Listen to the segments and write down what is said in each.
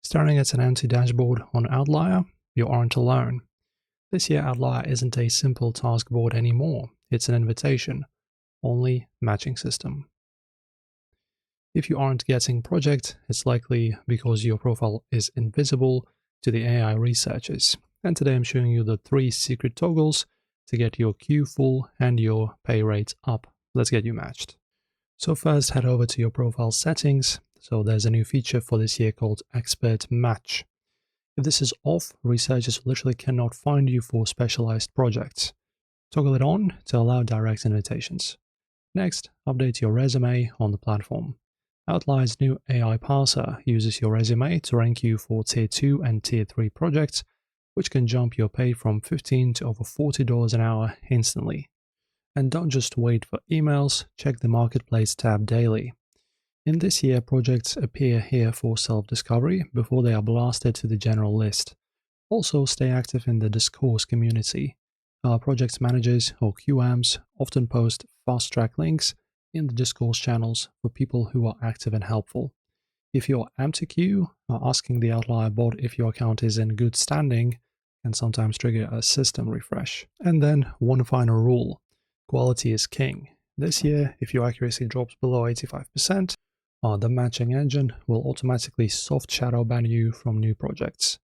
Staring at an empty dashboard on Outlier, you aren't alone. This year, Outlier isn't a simple task board anymore, it's an invitation, only matching system. If you aren't getting project, it's likely because your profile is invisible to the AI researchers. And today I'm showing you the 3 secret toggles to get your queue full and your pay rate up. Let's get you matched. So first, head over to your profile settings. So there's a new feature for this year called Expert Match. If this is off, researchers literally cannot find you for specialized projects. Toggle it on to allow direct invitations. Next, update your resume on the platform. Outlier's new AI parser uses your resume to rank you for Tier 2 and Tier 3 projects, which can jump your pay from $15 to over $40 an hour instantly. And don't just wait for emails, check the Marketplace tab daily. In this year, projects appear here for self-discovery before they are blasted to the general list. Also, stay active in the discourse community. Our project managers or QMs often post fast-track links in the discourse channels for people who are active and helpful. If your MTQ asking the Outlier bot if your account is in good standing can sometimes trigger a system refresh. And then one final rule. Quality is king. This year, if your accuracy drops below 85%, the matching engine will automatically soft shadow ban you from new projects.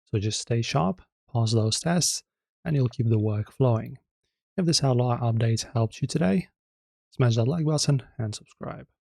So just stay sharp, pass those tests, and you'll keep the work flowing. If this Outlier update helped you today, smash that like button and subscribe.